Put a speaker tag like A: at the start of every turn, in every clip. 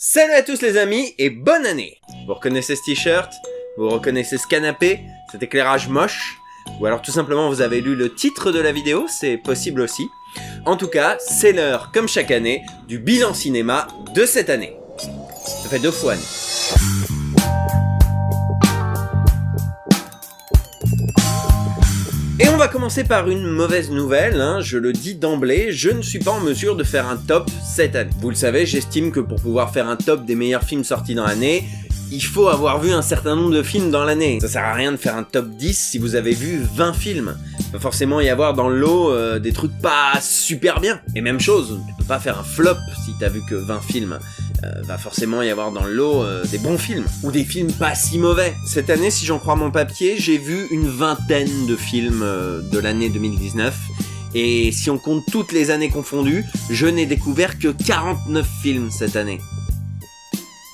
A: Salut à tous les amis et bonne année! Vous reconnaissez ce t-shirt? Vous reconnaissez ce canapé? Cet éclairage moche? Ou alors tout simplement vous avez lu le titre de la vidéo, c'est possible aussi. En tout cas, c'est l'heure, comme chaque année, du bilan cinéma de cette année. Ça fait 2 fois année. Et on va commencer par une mauvaise nouvelle, je le dis d'emblée, je ne suis pas en mesure de faire un top cette année. Vous le savez, j'estime que pour pouvoir faire un top des meilleurs films sortis dans l'année, il faut avoir vu un certain nombre de films dans l'année. Ça sert à rien de faire un top 10 si vous avez vu 20 films. Il va forcément y avoir dans le lot des trucs pas super bien. Et même chose, tu peux pas faire un flop si t'as vu que 20 films. Va forcément y avoir dans le lot des bons films, ou des films pas si mauvais. Cette année, si j'en crois mon papier, j'ai vu une vingtaine de films de l'année 2019, et si on compte toutes les années confondues, je n'ai découvert que 49 films cette année.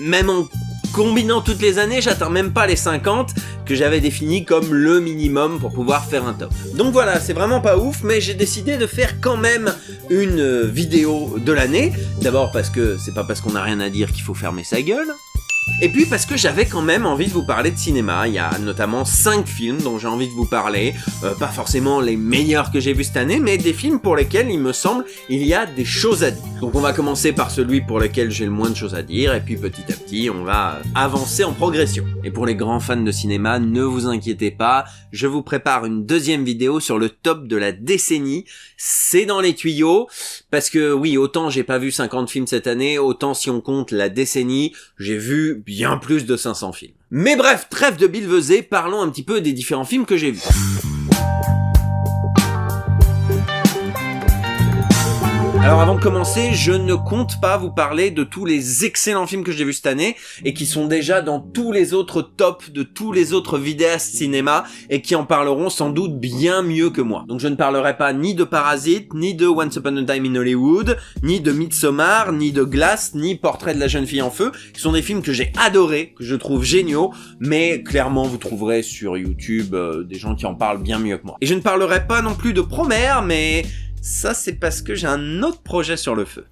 A: Même en combinant toutes les années, j'atteins même pas les 50 que j'avais défini comme le minimum pour pouvoir faire un top. Donc voilà, c'est vraiment pas ouf, mais j'ai décidé de faire quand même une vidéo de l'année. D'abord parce que c'est pas parce qu'on a rien à dire qu'il faut fermer sa gueule. Et puis parce que j'avais quand même envie de vous parler de cinéma. Il y a notamment 5 films dont j'ai envie de vous parler. Pas forcément les meilleurs que j'ai vus cette année, mais des films pour lesquels il me semble il y a des choses à dire. Donc on va commencer par celui pour lequel j'ai le moins de choses à dire, et puis petit à petit on va avancer en progression. Et pour les grands fans de cinéma, ne vous inquiétez pas, je vous prépare une deuxième vidéo sur le top de la décennie. C'est dans les tuyaux, parce que oui, autant j'ai pas vu 50 films cette année, autant si on compte la décennie, j'ai vu bien plus de 500 films. Mais bref, trêve de billevesée, parlons un petit peu des différents films que j'ai vus. Alors avant de commencer, je ne compte pas vous parler de tous les excellents films que j'ai vus cette année et qui sont déjà dans tous les autres tops de tous les autres vidéastes cinéma et qui en parleront sans doute bien mieux que moi. Donc je ne parlerai pas ni de Parasite, ni de Once Upon a Time in Hollywood, ni de Midsommar, ni de Glass, ni Portrait de la jeune fille en feu, qui sont des films que j'ai adorés, que je trouve géniaux, mais clairement vous trouverez sur YouTube des gens qui en parlent bien mieux que moi. Et je ne parlerai pas non plus de Promare, mais ça c'est parce que j'ai un autre projet sur le feu.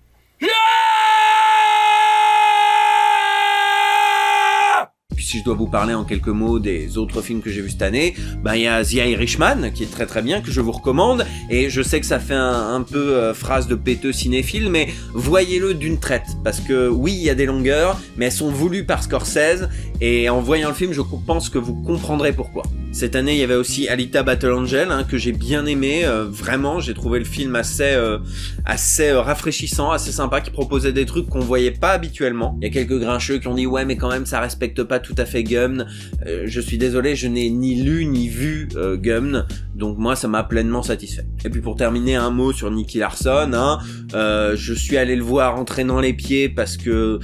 A: Puis si je dois vous parler en quelques mots des autres films que j'ai vus cette année, il y a The Irishman, qui est très très bien, que je vous recommande, et je sais que ça fait un peu phrase de péteux cinéphile, mais voyez-le d'une traite, parce que oui, il y a des longueurs, mais elles sont voulues par Scorsese, et en voyant le film, je pense que vous comprendrez pourquoi. Cette année, il y avait aussi Alita Battle Angel, que j'ai bien aimé, vraiment, j'ai trouvé le film assez rafraîchissant, assez sympa, qui proposait des trucs qu'on voyait pas habituellement. Il y a quelques grincheux qui ont dit « Ouais, mais quand même, ça respecte pas tout à fait Gumn ». Je suis désolé, je n'ai ni lu ni vu Gumn, donc moi, ça m'a pleinement satisfait. Et puis pour terminer, un mot sur Nicky Larson, je suis allé le voir en traînant les pieds parce que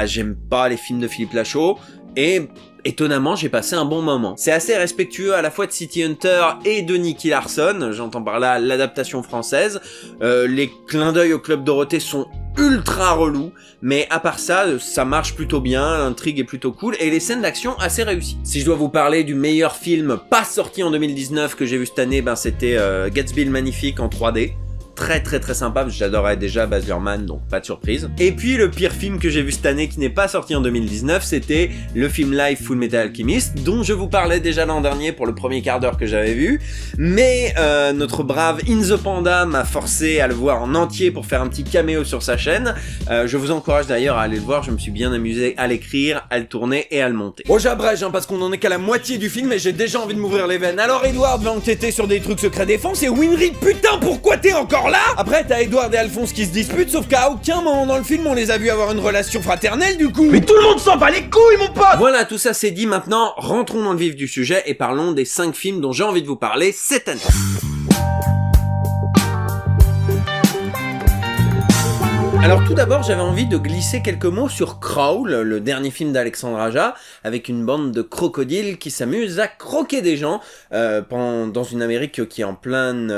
A: j'aime pas les films de Philippe Lachaud, et étonnamment, j'ai passé un bon moment. C'est assez respectueux à la fois de City Hunter et de Nicky Larson, j'entends par là l'adaptation française. Les clins d'œil au Club Dorothée sont ultra relous, mais à part ça, ça marche plutôt bien, l'intrigue est plutôt cool, et les scènes d'action assez réussies. Si je dois vous parler du meilleur film pas sorti en 2019 que j'ai vu cette année, c'était Gatsby le Magnifique en 3D. Très très très sympa, parce que j'adorais déjà Baz Luhrmann, donc pas de surprise. Et puis le pire film que j'ai vu cette année qui n'est pas sorti en 2019, c'était le film live Full Metal Alchemist, dont je vous parlais déjà l'an dernier pour le premier quart d'heure que j'avais vu, mais notre brave In The Panda m'a forcé à le voir en entier pour faire un petit caméo sur sa chaîne. Je vous encourage d'ailleurs à aller le voir, je me suis bien amusé à l'écrire, à le tourner et à le monter. Bon, j'abrège parce qu'on en est qu'à la moitié du film et j'ai déjà envie de m'ouvrir les veines. Alors Edward va enquêter sur des trucs secrets défense et Winry, putain, pourquoi t'es encore là? Après t'as Edward et Alphonse qui se disputent, sauf qu'à aucun moment dans le film on les a vus avoir une relation fraternelle du coup.
B: Mais tout le monde s'en bat les couilles mon pote.
A: Voilà, tout ça c'est dit, maintenant rentrons dans le vif du sujet et parlons des 5 films dont j'ai envie de vous parler cette année. Alors tout d'abord, j'avais envie de glisser quelques mots sur Crawl, le dernier film d'Alexandre Aja, avec une bande de crocodiles qui s'amusent à croquer des gens dans une Amérique qui est en pleine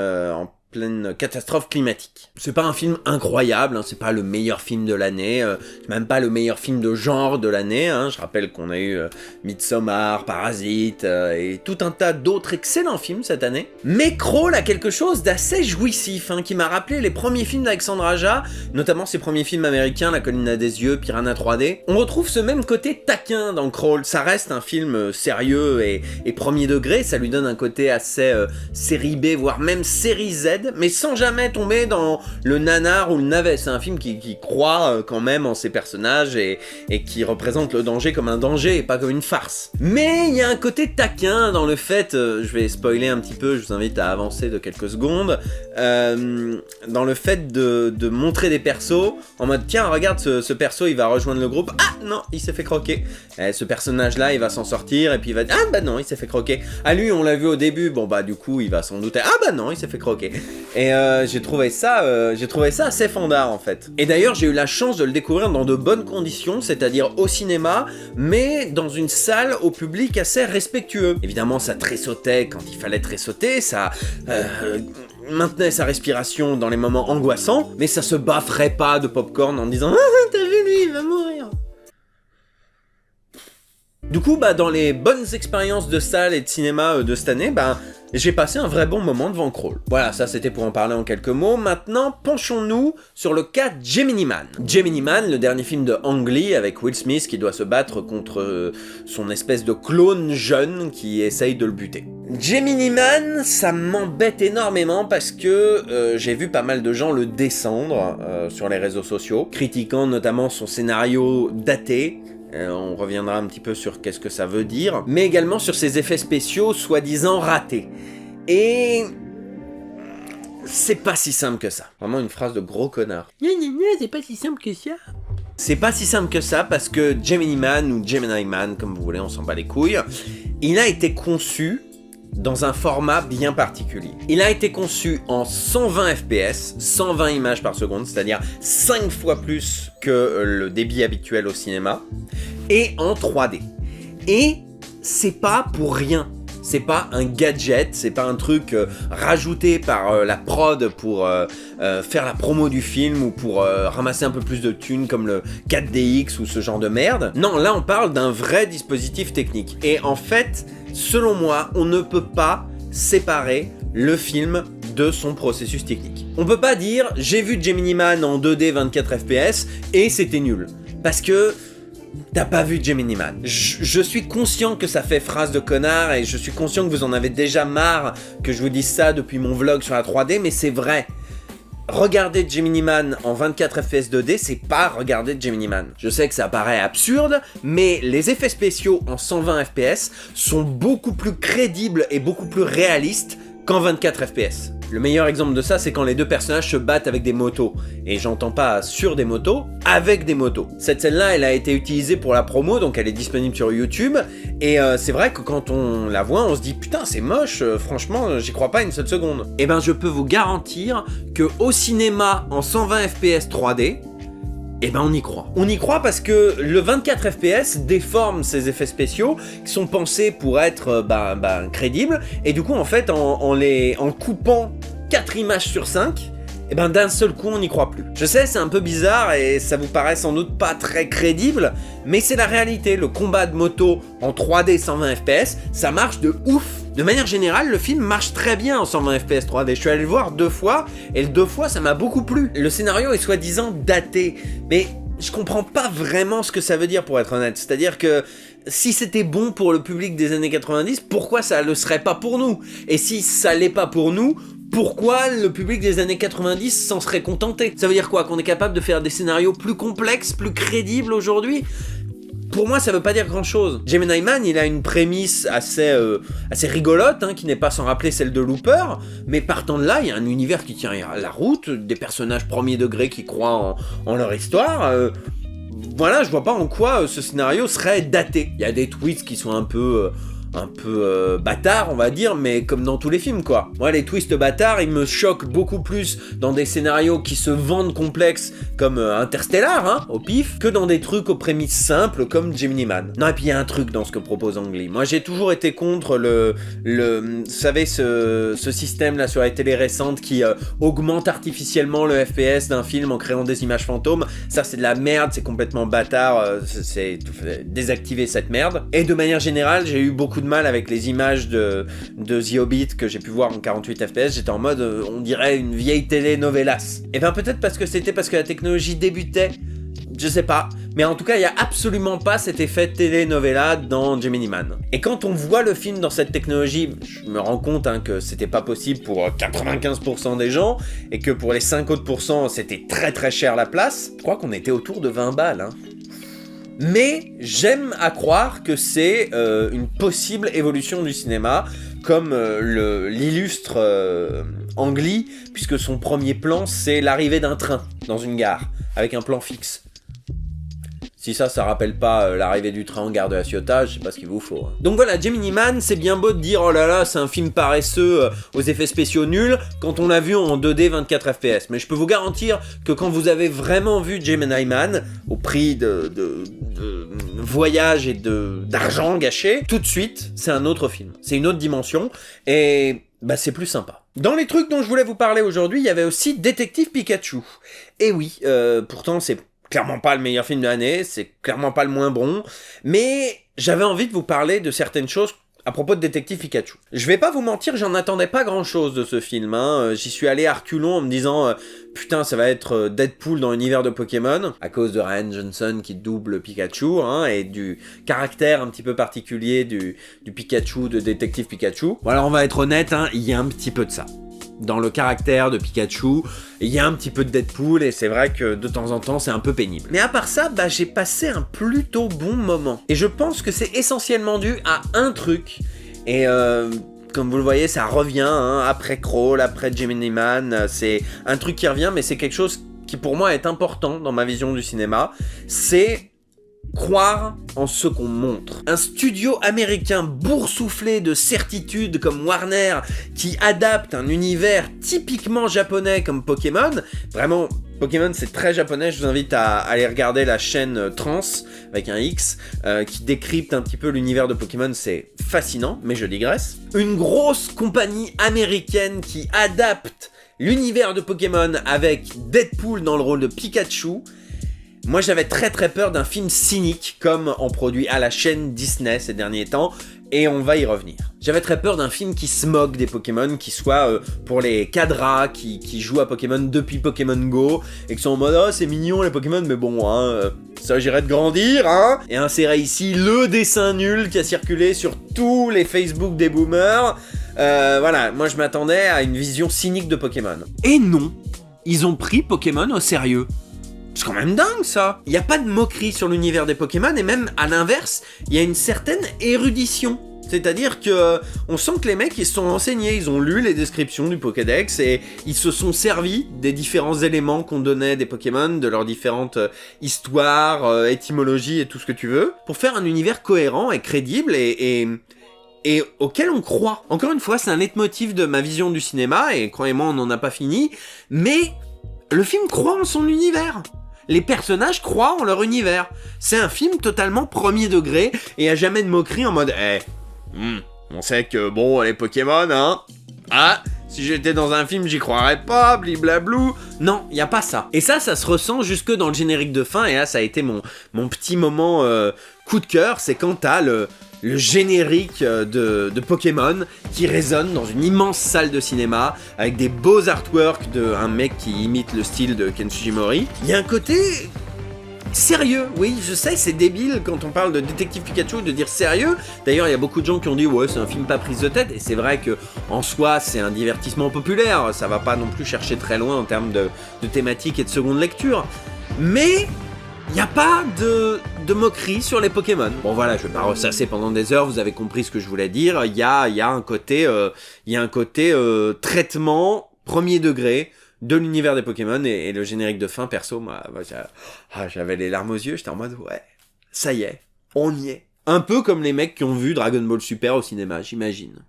A: pleine catastrophe climatique. C'est pas un film incroyable, hein, c'est pas le meilleur film de l'année, c'est même pas le meilleur film de genre de l'année, hein. Je rappelle qu'on a eu Midsommar, Parasite et tout un tas d'autres excellents films cette année. Mais Crawl a quelque chose d'assez jouissif, hein, qui m'a rappelé les premiers films d'Alexandre Aja, notamment ses premiers films américains, La Colline à des yeux, Piranha 3D. On retrouve ce même côté taquin dans Crawl, ça reste un film sérieux et premier degré, ça lui donne un côté assez série B, voire même série Z, mais sans jamais tomber dans le nanar ou le navet. C'est un film qui croit quand même en ses personnages et qui représente le danger comme un danger et pas comme une farce. Mais il y a un côté taquin dans le fait, je vais spoiler un petit peu, je vous invite à avancer de quelques secondes, dans le fait de montrer des persos en mode tiens regarde ce perso il va rejoindre le groupe, ah non il s'est fait croquer, ce personnage là il va s'en sortir et puis il va dire ah bah non il s'est fait croquer, ah lui on l'a vu au début, bon bah du coup il va s'en douter, ah bah non il s'est fait croquer, et j'ai trouvé ça assez fandard en fait. Et d'ailleurs j'ai eu la chance de le découvrir dans de bonnes conditions, c'est-à-dire au cinéma, mais dans une salle au public assez respectueux. Évidemment ça tressautait quand il fallait tressauter, ça maintenait sa respiration dans les moments angoissants, mais ça se bafferait pas de popcorn en disant ah t'as vu lui il va mourir. Du coup, dans les bonnes expériences de salle et de cinéma de cette année, j'ai passé un vrai bon moment devant Crawl. Voilà, ça c'était pour en parler en quelques mots. Maintenant, penchons-nous sur le cas Gemini Man. Gemini Man, le dernier film de Ang Lee avec Will Smith qui doit se battre contre son espèce de clone jeune qui essaye de le buter. Gemini Man, ça m'embête énormément parce que j'ai vu pas mal de gens le descendre sur les réseaux sociaux, critiquant notamment son scénario daté. On reviendra un petit peu sur qu'est-ce que ça veut dire, mais également sur ses effets spéciaux soi-disant ratés. Et c'est pas si simple que ça. Vraiment une phrase de gros connard. C'est pas si simple que ça. C'est pas si simple que ça parce que Gemini Man ou Gemini Man, comme vous voulez, on s'en bat les couilles, il a été conçu dans un format bien particulier. Il a été conçu en 120 fps, 120 images par seconde, c'est-à-dire 5 fois plus que le débit habituel au cinéma, et en 3D. Et c'est pas pour rien. C'est pas un gadget, c'est pas un truc rajouté par la prod pour faire la promo du film ou pour ramasser un peu plus de thunes comme le 4DX ou ce genre de merde. Non, là on parle d'un vrai dispositif technique. Et en fait, selon moi, on ne peut pas séparer le film de son processus technique. On peut pas dire j'ai vu Gemini Man en 2D 24 fps et c'était nul. Parce que t'as pas vu Gemini Man. Je suis conscient que ça fait phrase de connard et je suis conscient que vous en avez déjà marre que je vous dise ça depuis mon vlog sur la 3D, mais c'est vrai. Regarder Gemini Man en 24 fps 2D, c'est pas regarder Gemini Man. Je sais que ça paraît absurde, mais les effets spéciaux en 120 fps sont beaucoup plus crédibles et beaucoup plus réalistes qu'en 24 fps. Le meilleur exemple de ça, c'est quand les deux personnages se battent avec des motos. Et j'entends pas sur des motos, avec des motos. Cette scène-là, elle a été utilisée pour la promo, donc elle est disponible sur YouTube. Et c'est vrai que quand on la voit, on se dit « Putain, c'est moche, franchement, j'y crois pas une seule seconde. » Et je peux vous garantir que au cinéma, en 120 fps 3D, on y croit. On y croit parce que le 24 fps déforme ces effets spéciaux qui sont pensés pour être crédibles, et du coup en fait en coupant 4 images sur 5, d'un seul coup on n'y croit plus. Je sais, c'est un peu bizarre et ça vous paraît sans doute pas très crédible, mais c'est la réalité. Le combat de moto en 3D 120 fps, ça marche de ouf. De manière générale, le film marche très bien en 120 fps 3D. Je suis allé le voir 2 fois, et les 2 fois, ça m'a beaucoup plu. Le scénario est soi-disant daté, mais je comprends pas vraiment ce que ça veut dire pour être honnête. C'est-à-dire que si c'était bon pour le public des années 90, pourquoi ça le serait pas pour nous? Et si ça l'est pas pour nous, pourquoi le public des années 90 s'en serait contenté? Ça veut dire quoi? Qu'on est capable de faire des scénarios plus complexes, plus crédibles aujourd'hui? Pour moi, ça veut pas dire grand-chose. Gemini Man, il a une prémisse assez rigolote, qui n'est pas sans rappeler celle de Looper, mais partant de là, il y a un univers qui tient la route, des personnages premier degré qui croient en leur histoire. Voilà, je vois pas en quoi ce scénario serait daté. Il y a des tweets qui sont un peu bâtard, on va dire, mais comme dans tous les films, quoi. Moi, les twists bâtards, ils me choquent beaucoup plus dans des scénarios qui se vendent complexes, comme Interstellar, hein, au pif, que dans des trucs aux prémices simples, comme Gemini Man. Non, et puis il y a un truc dans ce que propose Ang Lee. Moi, j'ai toujours été contre vous savez, ce système-là sur les télés récentes qui augmente artificiellement le FPS d'un film en créant des images fantômes. Ça, c'est de la merde, c'est complètement bâtard, c'est désactiver cette merde. Et de manière générale, j'ai eu beaucoup de mal avec les images de The Hobbit que j'ai pu voir en 48 FPS. J'étais en mode, on dirait une vieille télé novelas. Et ben peut-être parce que la technologie débutait, je sais pas. Mais en tout cas, il y a absolument pas cet effet télé-novella dans Gemini Man. Et quand on voit le film dans cette technologie, je me rends compte que c'était pas possible pour 95% des gens, et que pour les 5 autres pourcents, c'était très très cher la place. Je crois qu'on était autour de 20 balles, hein. Mais j'aime à croire que c'est une possible évolution du cinéma, comme l'illustre Ang Lee, puisque son premier plan, c'est l'arrivée d'un train dans une gare, avec un plan fixe. Si ça rappelle pas l'arrivée du train en gare de la Ciotat, je sais pas ce qu'il vous faut. Hein. Donc voilà, Gemini Man, c'est bien beau de dire oh là là, c'est un film paresseux aux effets spéciaux nuls quand on l'a vu en 2D 24 FPS. Mais je peux vous garantir que quand vous avez vraiment vu Gemini Man, au prix de voyage et d'argent gâché, tout de suite, c'est un autre film. C'est une autre dimension et bah c'est plus sympa. Dans les trucs dont je voulais vous parler aujourd'hui, il y avait aussi Détective Pikachu. Et oui, pourtant c'est clairement pas le meilleur film de l'année, c'est clairement pas le moins bon, mais j'avais envie de vous parler de certaines choses à propos de Détective Pikachu. Je vais pas vous mentir, j'en attendais pas grand chose de ce film, hein. J'y suis allé à reculons en me disant putain ça va être Deadpool dans l'univers de Pokémon, à cause de Ryan Johnson qui double Pikachu, hein, et du caractère un petit peu particulier du Pikachu de Détective Pikachu. Bon alors on va être honnête, hein, il y a un petit peu de ça. Dans le caractère de Pikachu, il y a un petit peu de Deadpool et c'est vrai que de temps en temps c'est un peu pénible. Mais à part ça, j'ai passé un plutôt bon moment. Et je pense que c'est essentiellement dû à un truc. Et comme vous le voyez, ça revient, hein, après Crawl, après Gemini Man, c'est un truc qui revient, mais c'est quelque chose qui pour moi est important dans ma vision du cinéma. C'est croire en ce qu'on montre. Un studio américain boursouflé de certitudes comme Warner, qui adapte un univers typiquement japonais comme Pokémon, vraiment, Pokémon c'est très japonais, je vous invite à aller regarder la chaîne Trans, avec un X, qui décrypte un petit peu l'univers de Pokémon, c'est fascinant, mais je digresse. Une grosse compagnie américaine qui adapte l'univers de Pokémon avec Deadpool dans le rôle de Pikachu. Moi j'avais très très peur d'un film cynique comme on produit à la chaîne Disney ces derniers temps, et on va y revenir. J'avais très peur d'un film qui se moque des Pokémon, qui soit pour les cadras qui jouent à Pokémon depuis Pokémon Go, et qui sont en mode oh c'est mignon les Pokémon, mais bon hein, ça j'irait de grandir hein, et insérer ici le dessin nul qui a circulé sur tous les Facebook des boomers. Voilà, moi je m'attendais à une vision cynique de Pokémon. Et non, ils ont pris Pokémon au sérieux. C'est quand même dingue ça. Il n'y a pas de moquerie sur l'univers des Pokémon, et même à l'inverse, il y a une certaine érudition. C'est-à-dire que on sent que les mecs ils se sont renseignés, ils ont lu les descriptions du Pokédex et ils se sont servis des différents éléments qu'on donnait des Pokémon, de leurs différentes histoires, étymologies et tout ce que tu veux, pour faire un univers cohérent et crédible et auquel on croit. Encore une fois, c'est un leitmotiv de ma vision du cinéma, et croyez-moi, on n'en a pas fini, mais le film croit en son univers. Les personnages croient en leur univers. C'est un film totalement premier degré, et à jamais de moquerie en mode on sait que, bon, les Pokémon, hein, ah, si j'étais dans un film, j'y croirais pas, bliblablou. Non, y a pas ça. Et ça se ressent jusque dans le générique de fin, et là, ça a été mon petit moment coup de cœur, c'est quand t'as le générique de Pokémon qui résonne dans une immense salle de cinéma, avec des beaux artworks d'un mec qui imite le style de Ken Sugimori. Il y a un côté sérieux, oui, je sais, c'est débile quand on parle de Détective Pikachu de dire sérieux. D'ailleurs, il y a beaucoup de gens qui ont dit ouais, c'est un film pas prise de tête, et c'est vrai que en soi, c'est un divertissement populaire, ça va pas non plus chercher très loin en termes de thématique et de seconde lecture. Mais il n'y a pas de moquerie sur les Pokémon. Bon voilà, je vais pas ressasser pendant des heures, vous avez compris ce que je voulais dire. Il y a un côté traitement premier degré de l'univers des Pokémon, et le générique de fin, perso, moi j'avais les larmes aux yeux, j'étais en mode ouais, ça y est, on y est. Un peu comme les mecs qui ont vu Dragon Ball Super au cinéma, j'imagine.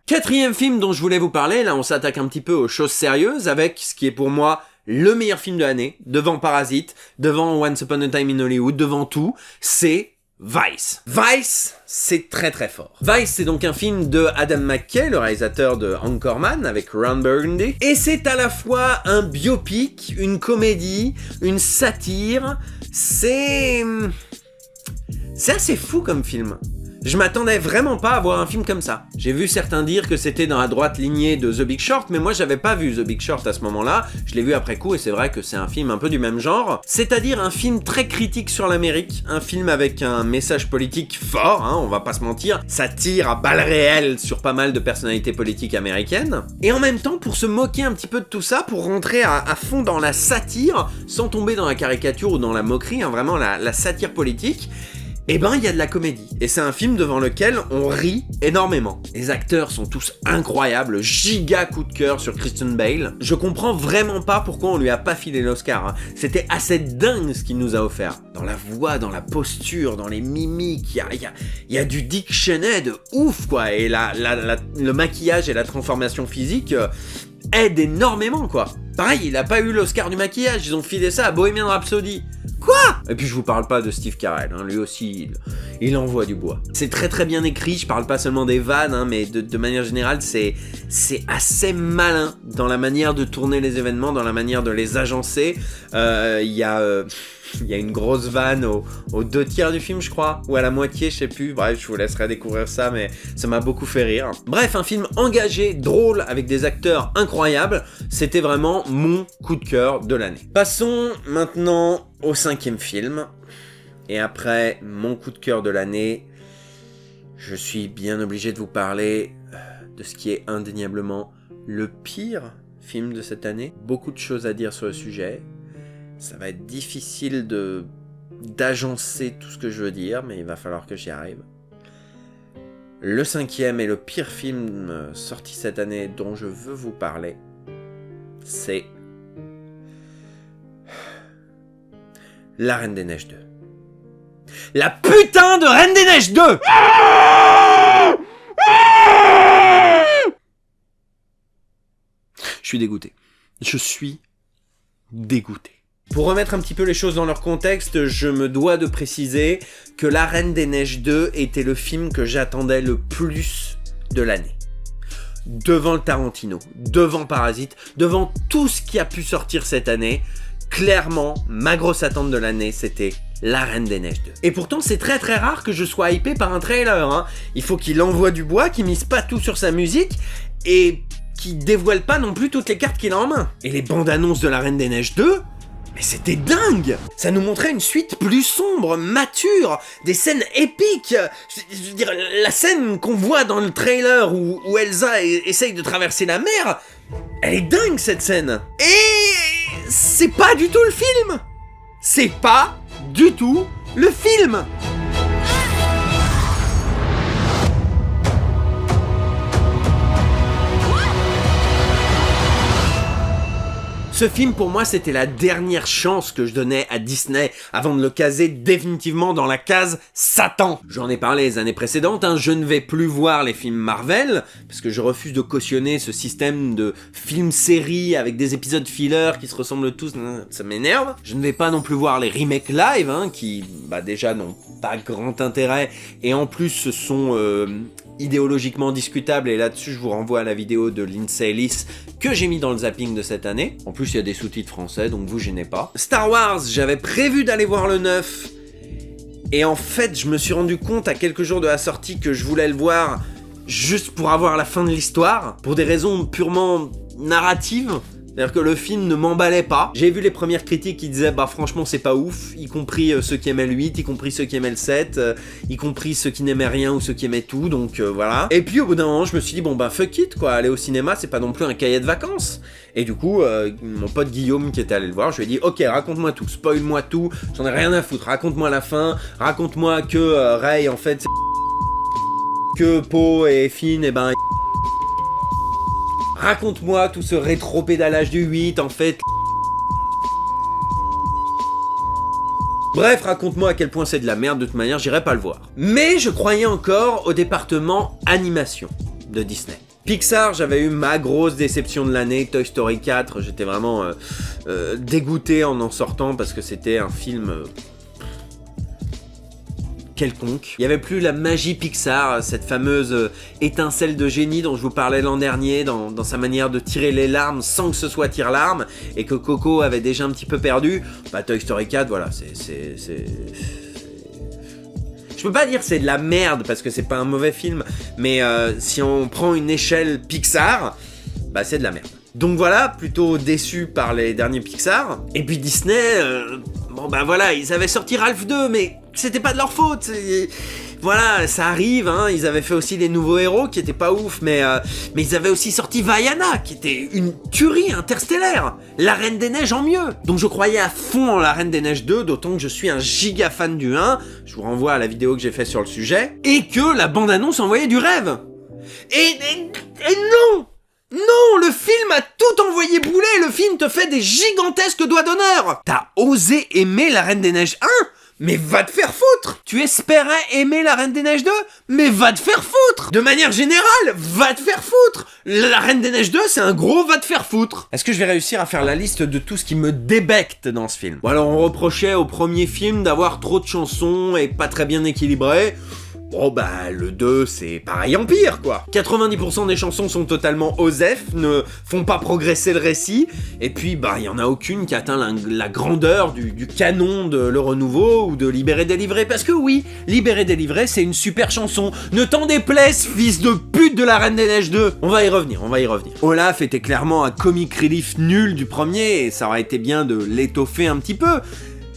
A: Quatrième film dont je voulais vous parler, là on s'attaque un petit peu aux choses sérieuses avec ce qui est pour moi le meilleur film de l'année, devant Parasite, devant Once Upon a Time in Hollywood, devant tout, c'est Vice. Vice, c'est très très fort. Vice, c'est donc un film de Adam McKay, le réalisateur de Anchorman, avec Ron Burgundy. Et c'est à la fois un biopic, une comédie, une satire. C'est assez fou comme film. Je m'attendais vraiment pas à voir un film comme ça. J'ai vu certains dire que c'était dans la droite lignée de The Big Short, mais moi j'avais pas vu The Big Short à ce moment-là. Je l'ai vu après coup et c'est vrai que c'est un film un peu du même genre. C'est-à-dire un film très critique sur l'Amérique, un film avec un message politique fort, hein, on va pas se mentir. Ça tire à balles réelles sur pas mal de personnalités politiques américaines. Et en même temps, pour se moquer un petit peu de tout ça, pour rentrer à fond dans la satire, sans tomber dans la caricature ou dans la moquerie, hein, vraiment la satire politique, eh ben, il y a de la comédie. Et c'est un film devant lequel on rit énormément. Les acteurs sont tous incroyables, giga coup de cœur sur Christian Bale. Je comprends vraiment pas pourquoi on lui a pas filé l'Oscar. Hein. C'était assez dingue ce qu'il nous a offert. Dans la voix, dans la posture, dans les mimiques, il y a du Dick Cheney de ouf, quoi. Et le maquillage et la transformation physique aident énormément, quoi. Pareil, il a pas eu l'Oscar du maquillage, ils ont filé ça à Bohemian Rhapsody. Quoi? Et puis je vous parle pas de Steve Carell, hein. Lui aussi, il envoie du bois. C'est très très bien écrit, je parle pas seulement des vannes, hein, mais de manière générale, c'est assez malin dans la manière de tourner les événements, dans la manière de les agencer. Il y a une grosse vanne aux 2/3 du film, je crois, ou à la moitié, je sais plus. Bref, je vous laisserai découvrir ça, mais ça m'a beaucoup fait rire. Bref, un film engagé, drôle, avec des acteurs incroyables. C'était vraiment mon coup de cœur de l'année. Passons maintenant au 5e film. Et après mon coup de cœur de l'année, je suis bien obligé de vous parler de ce qui est indéniablement le pire film de cette année. Beaucoup de choses à dire sur le sujet. Ça va être difficile d'agencer tout ce que je veux dire, mais il va falloir que j'y arrive. Le 5e et le pire film sorti cette année dont je veux vous parler, c'est La Reine des Neiges 2. La putain de Reine des Neiges 2! Je suis dégoûté. Je suis dégoûté. Pour remettre un petit peu les choses dans leur contexte, je me dois de préciser que La Reine des Neiges 2 était le film que j'attendais le plus de l'année. Devant le Tarantino, devant Parasite, devant tout ce qui a pu sortir cette année, clairement, ma grosse attente de l'année, c'était La Reine des Neiges 2. Et pourtant, c'est très très rare que je sois hypé par un trailer. Hein. Il faut qu'il envoie du bois, qu'il mise pas tout sur sa musique, et qu'il dévoile pas non plus toutes les cartes qu'il a en main. Et les bandes annonces de La Reine des Neiges 2... mais c'était dingue! Ça nous montrait une suite plus sombre, mature, des scènes épiques. Je veux dire, la scène qu'on voit dans le trailer où Elsa essaye de traverser la mer, elle est dingue cette scène. Et c'est pas du tout le film! C'est pas du tout le film! Ce film, pour moi, c'était la dernière chance que je donnais à Disney avant de le caser définitivement dans la case Satan. J'en ai parlé les années précédentes, hein, je ne vais plus voir les films Marvel, parce que je refuse de cautionner ce système de films-séries avec des épisodes filler qui se ressemblent tous, ça m'énerve. Je ne vais pas non plus voir les remakes live, hein, qui, déjà, n'ont pas grand intérêt, et en plus, ce sont... idéologiquement discutable, et là-dessus je vous renvoie à la vidéo de Lindsay Ellis que j'ai mis dans le zapping de cette année. En plus il y a des sous-titres français, donc vous gênez pas. Star Wars, j'avais prévu d'aller voir le 9, et en fait je me suis rendu compte à quelques jours de la sortie que je voulais le voir juste pour avoir la fin de l'histoire, pour des raisons purement narratives. C'est-à-dire que le film ne m'emballait pas. J'ai vu les premières critiques qui disaient franchement c'est pas ouf, y compris ceux qui aimaient le 8, y compris ceux qui aimaient le 7, y compris ceux qui n'aimaient rien ou ceux qui aimaient tout, donc voilà. Et puis au bout d'un moment je me suis dit fuck it quoi, aller au cinéma c'est pas non plus un cahier de vacances. Et du coup mon pote Guillaume qui était allé le voir, je lui ai dit ok raconte-moi tout, spoil-moi tout, j'en ai rien à foutre, raconte-moi la fin, raconte-moi que Rey en fait c'est que Poe et Finn raconte-moi tout ce rétro-pédalage du 8, en fait. Bref, raconte-moi à quel point c'est de la merde, de toute manière, j'irai pas le voir. Mais je croyais encore au département animation de Disney. Pixar, j'avais eu ma grosse déception de l'année, Toy Story 4, j'étais vraiment dégoûté en sortant parce que c'était un film quelconque. Il n'y avait plus la magie Pixar, cette fameuse étincelle de génie dont je vous parlais l'an dernier, dans sa manière de tirer les larmes sans que ce soit tire-larmes, et que Coco avait déjà un petit peu perdu. Bah Toy Story 4, voilà, je peux pas dire c'est de la merde parce que c'est pas un mauvais film, mais si on prend une échelle Pixar, bah c'est de la merde. Donc voilà, plutôt déçu par les derniers Pixar. Et puis Disney, bon bah voilà, ils avaient sorti Ralph 2, mais c'était pas de leur faute. Voilà, ça arrive, hein. Ils avaient fait aussi les nouveaux héros qui étaient pas ouf, mais ils avaient aussi sorti Vaiana, qui était une tuerie interstellaire. La Reine des Neiges en mieux. Donc je croyais à fond en La Reine des Neiges 2, d'autant que je suis un giga fan du 1. Je vous renvoie à la vidéo que j'ai faite sur le sujet. Et que la bande-annonce envoyait du rêve. Et non! Non, le film a tout envoyé bouler, le film te fait des gigantesques doigts d'honneur. T'as osé aimer La Reine des Neiges 1 ? Mais va te faire foutre! Tu espérais aimer La Reine des Neiges 2? Mais va te faire foutre! De manière générale, va te faire foutre! La Reine des Neiges 2, c'est un gros va te faire foutre! Est-ce que je vais réussir à faire la liste de tout ce qui me débecte dans ce film? Bon alors on reprochait au premier film d'avoir trop de chansons et pas très bien équilibré. Bon bah le 2 c'est pareil en pire quoi. 90% des chansons sont totalement osef, ne font pas progresser le récit, et puis bah il y en a aucune qui atteint la grandeur du canon de Le Renouveau ou de Libéré Délivré, parce que oui, Libéré Délivré c'est une super chanson, ne t'en déplaise fils de pute de La Reine des Neiges 2. On va y revenir. Olaf était clairement un comic relief nul du premier, et ça aurait été bien de l'étoffer un petit peu.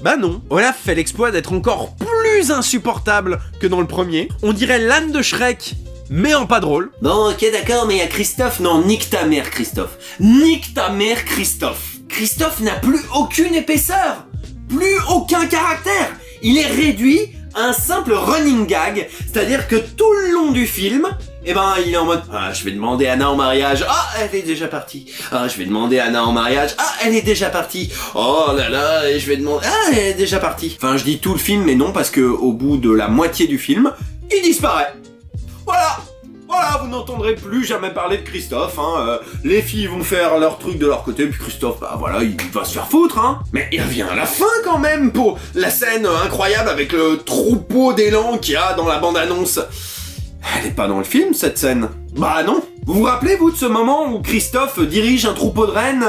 A: Bah non, Olaf fait l'exploit d'être encore plus insupportable que dans le premier. On dirait l'âne de Shrek, mais en pas drôle.
C: Bon, ok, d'accord, mais il y a Christophe. Non, nique ta mère, Christophe. Nique ta mère, Christophe. Christophe n'a plus aucune épaisseur. Plus aucun caractère. Il est réduit à un simple running gag. C'est-à-dire que tout le long du film, eh ben, il est en mode, ah, je vais demander Anna en mariage. Ah, elle est déjà partie. Ah, je vais demander Anna en mariage. Ah, elle est déjà partie. Oh là là, et je vais demander, ah, elle est déjà partie. Enfin, je dis tout le film, mais non, parce que au bout de la moitié du film, il disparaît. Voilà, vous n'entendrez plus jamais parler de Christophe, hein. Les filles vont faire leur truc de leur côté, puis Christophe, bah voilà, il va se faire foutre, hein. Mais il revient à la fin quand même pour la scène incroyable avec le troupeau d'élan qu'il y a dans la bande-annonce. Elle est pas dans le film, cette scène. Bah non. Vous vous rappelez, vous, de ce moment où Christophe dirige un troupeau de rennes,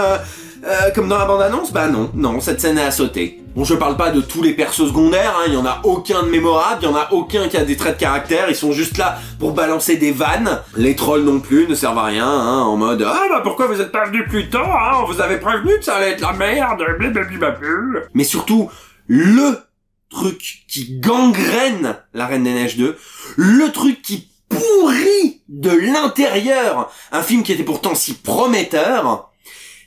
C: comme dans la bande-annonce? Bah non, cette scène est à sauter. Bon, je parle pas de tous les persos secondaires, hein, il y en a aucun de mémorable, il y en a aucun qui a des traits de caractère, ils sont juste là pour balancer des vannes. Les trolls non plus ne servent à rien, hein, en mode « Ah bah pourquoi vous êtes pas venu plus tôt, hein, on vous avait prévenu que ça allait être la merde, blablabla. » Mais surtout, le truc qui gangrène La Reine des Neiges 2, le truc qui pourrit de l'intérieur un film qui était pourtant si prometteur,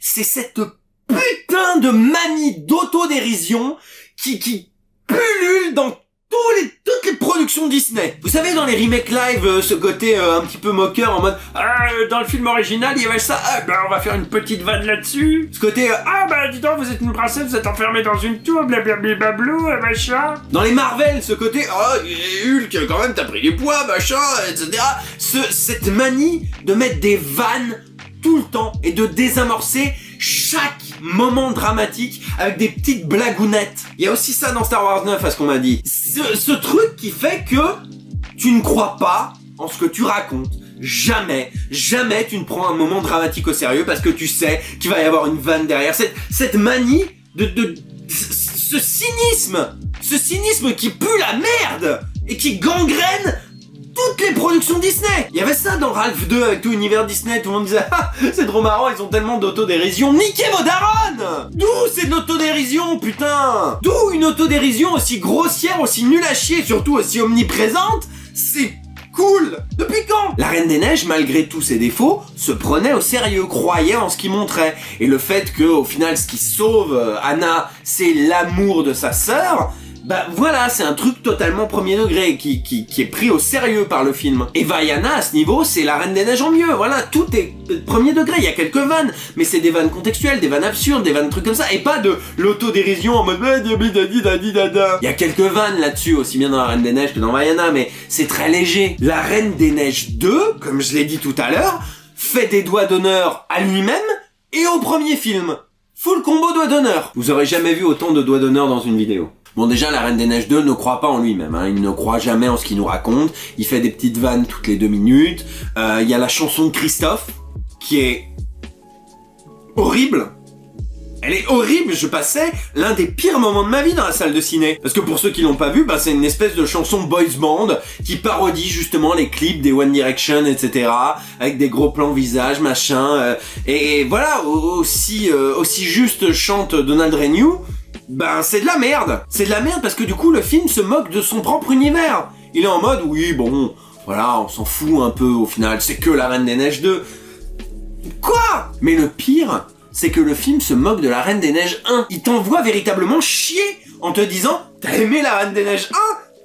C: c'est cette putain de manie d'autodérision qui pullule dans toutes les productions Disney. Vous savez, dans les remakes live, ce côté un petit peu moqueur en mode dans le film original, il y avait ça, on va faire une petite vanne là-dessus. Ce côté dis donc, vous êtes une princesse, vous êtes enfermée dans une tour, blablablou, machin. Dans les Marvel, ce côté Hulk, quand même, t'as pris du poids, machin, etc. Cette manie de mettre des vannes tout le temps et de désamorcer chaque moment dramatique avec des petites blagounettes. Il y a aussi ça dans Star Wars 9, à ce qu'on m'a dit. Ce truc qui fait que tu ne crois pas en ce que tu racontes. Jamais tu ne prends un moment dramatique au sérieux parce que tu sais qu'il va y avoir une vanne derrière. Cette manie ce cynisme qui pue la merde et qui gangrène toutes les productions Disney. Il y avait ça dans Ralph 2 avec tout l'univers Disney, tout le monde disait c'est trop marrant, ils ont tellement d'autodérision. Niquez vos darons! D'où c'est de l'autodérision, putain? D'où une autodérision aussi grossière, aussi nulle à chier, surtout aussi omniprésente? C'est cool. Depuis quand? La Reine des Neiges, malgré tous ses défauts, se prenait au sérieux, croyait en ce qu'il montrait. Et le fait que, au final, ce qui sauve Anna, c'est l'amour de sa sœur, Bah voilà, c'est un truc totalement premier degré qui est pris au sérieux par le film. Et Vaiana à ce niveau, c'est la Reine des Neiges en mieux. Voilà, tout est premier degré. Il y a quelques vannes, mais c'est des vannes contextuelles, des vannes absurdes, des vannes trucs comme ça, et pas de l'autodérision en mode dada. Il y a quelques vannes là-dessus, aussi bien dans la Reine des Neiges que dans Vaiana, mais c'est très léger. La Reine des Neiges 2, comme je l'ai dit tout à l'heure, fait des doigts d'honneur à lui-même et au premier film. Full combo doigts d'honneur. Vous aurez jamais vu autant de doigts d'honneur dans une vidéo. Bon, déjà, la Reine des Neiges 2 ne croit pas en lui-même, hein. Il ne croit jamais en ce qu'il nous raconte. Il fait des petites vannes toutes les 2 minutes. Il y a la chanson de Christophe, qui est horrible. Elle est horrible, je passais l'un des pires moments de ma vie dans la salle de ciné. Parce que pour ceux qui l'ont pas vu, bah c'est une espèce de chanson boys band qui parodie justement les clips des One Direction, etc. Avec des gros plans visage, machin. Et voilà, aussi juste chante Donald Renew. Ben c'est de la merde. C'est de la merde parce que du coup le film se moque de son propre univers. Il est en mode oui bon, voilà, on s'en fout un peu au final, c'est que la Reine des Neiges 2. Quoi? Mais le pire, c'est que le film se moque de la Reine des Neiges 1. Il t'envoie véritablement chier en te disant t'as aimé la Reine des Neiges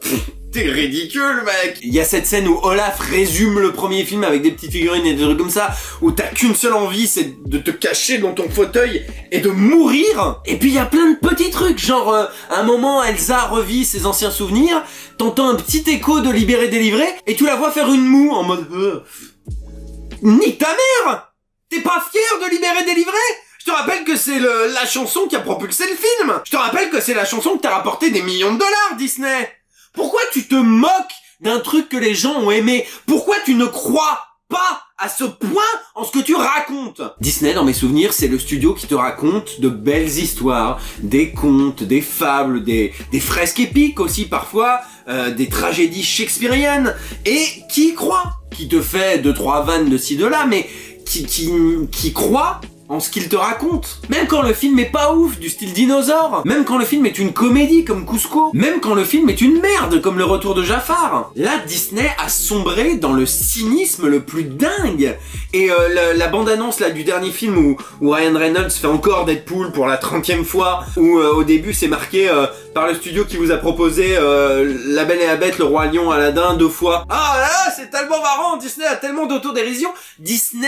C: 1? T'es ridicule, mec. Il y a cette scène où Olaf résume le premier film avec des petites figurines et des trucs comme ça, où t'as qu'une seule envie, c'est de te cacher dans ton fauteuil et de mourir. Et puis il y a plein de petits trucs, genre à un moment Elsa revit ses anciens souvenirs, t'entends un petit écho de Libéré délivré et tu la vois faire une moue en mode nique ta mère. T'es pas fier de Libéré délivré? Je te rappelle que c'est la chanson qui a propulsé le film. Je te rappelle que c'est la chanson qui t'a rapporté des millions de dollars, Disney. Pourquoi tu te moques d'un truc que les gens ont aimé? Pourquoi tu ne crois pas à ce point en ce que tu racontes? Disney, dans mes souvenirs, c'est le studio qui te raconte de belles histoires, des contes, des fables, des fresques épiques aussi parfois, des tragédies shakespeariennes, et qui croit, qui te fait 2-3 vannes de ci de là, mais qui croit en ce qu'il te raconte. Même quand le film est pas ouf, du style dinosaure. Même quand le film est une comédie comme Cusco. Même quand le film est une merde comme Le Retour de Jafar. Là, Disney a sombré dans le cynisme le plus dingue. Et la bande-annonce là du dernier film où Ryan Reynolds fait encore Deadpool pour la 30e fois, où au début c'est marqué par le studio qui vous a proposé La Belle et la Bête, Le Roi Lion, Aladdin 2 fois. Ah là, c'est tellement marrant, Disney a tellement d'autodérision. Disney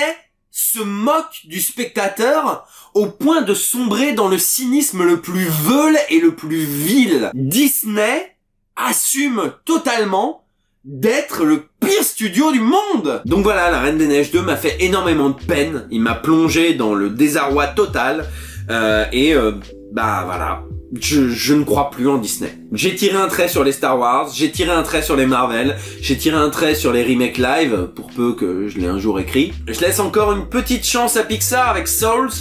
C: se moque du spectateur au point de sombrer dans le cynisme le plus veule et le plus vil. Disney assume totalement d'être le pire studio du monde. Donc voilà, La Reine des Neiges 2 m'a fait énormément de peine. Il m'a plongé dans le désarroi total. Bah voilà. Je ne crois plus en Disney. J'ai tiré un trait sur les Star Wars, j'ai tiré un trait sur les Marvel, j'ai tiré un trait sur les remakes live, pour peu que je l'ai un jour écrit. Je laisse encore une petite chance à Pixar avec Souls.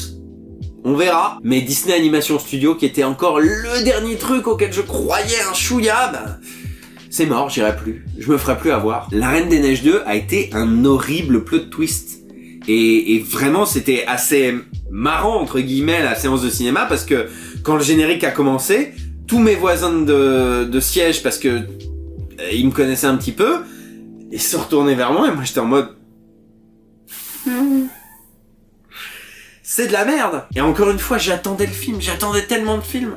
C: On verra. Mais Disney Animation Studio, qui était encore le dernier truc auquel je croyais un chouïa, bah, c'est mort, j'irai plus. Je me ferai plus avoir. La Reine des Neiges 2 a été un horrible plot twist. Et vraiment, c'était assez marrant, entre guillemets, la séance de cinéma, parce que quand le générique a commencé, tous mes voisins de siège, parce que ils me connaissaient un petit peu, ils se retournaient vers moi et moi j'étais en mode c'est de la merde. Et encore une fois, j'attendais le film, j'attendais tellement de films.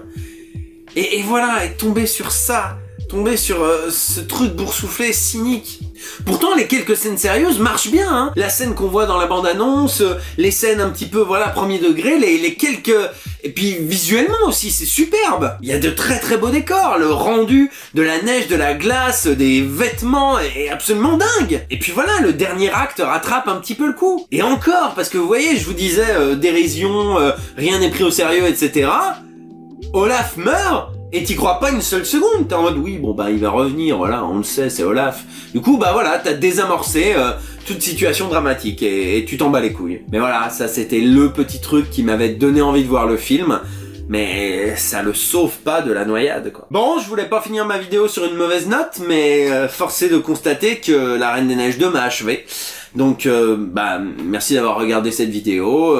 C: Et voilà, et tomber sur ça, tomber sur ce truc boursouflé, cynique. Pourtant, les quelques scènes sérieuses marchent bien, hein. La scène qu'on voit dans la bande-annonce, les scènes un petit peu, voilà, premier degré, les quelques... Et puis, visuellement aussi, c'est superbe. Il y a de très très beaux décors. Le rendu de la neige, de la glace, des vêtements est absolument dingue. Et puis voilà, le dernier acte rattrape un petit peu le coup. Et encore, parce que vous voyez, je vous disais, dérision, rien n'est pris au sérieux, etc. Olaf meurt et t'y crois pas une seule seconde. T'es en mode oui, bon bah il va revenir, voilà, on le sait, c'est Olaf. Du coup bah voilà, t'as désamorcé toute situation dramatique et tu t'en bats les couilles. Mais voilà, ça c'était le petit truc qui m'avait donné envie de voir le film. Mais ça le sauve pas de la noyade, quoi. Bon, je voulais pas finir ma vidéo sur une mauvaise note, mais force est de constater que La Reine des Neiges 2 m'a achevé. Donc bah merci d'avoir regardé cette vidéo.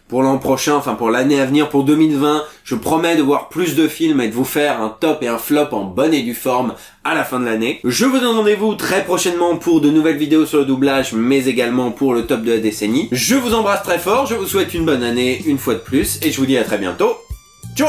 C: Pour l'an prochain, enfin pour l'année à venir, pour 2020, je promets de voir plus de films et de vous faire un top et un flop en bonne et due forme à la fin de l'année. Je vous donne rendez-vous très prochainement pour de nouvelles vidéos sur le doublage, mais également pour le top de la décennie. Je vous embrasse très fort, je vous souhaite une bonne année une fois de plus, et je vous dis à très bientôt. Ciao!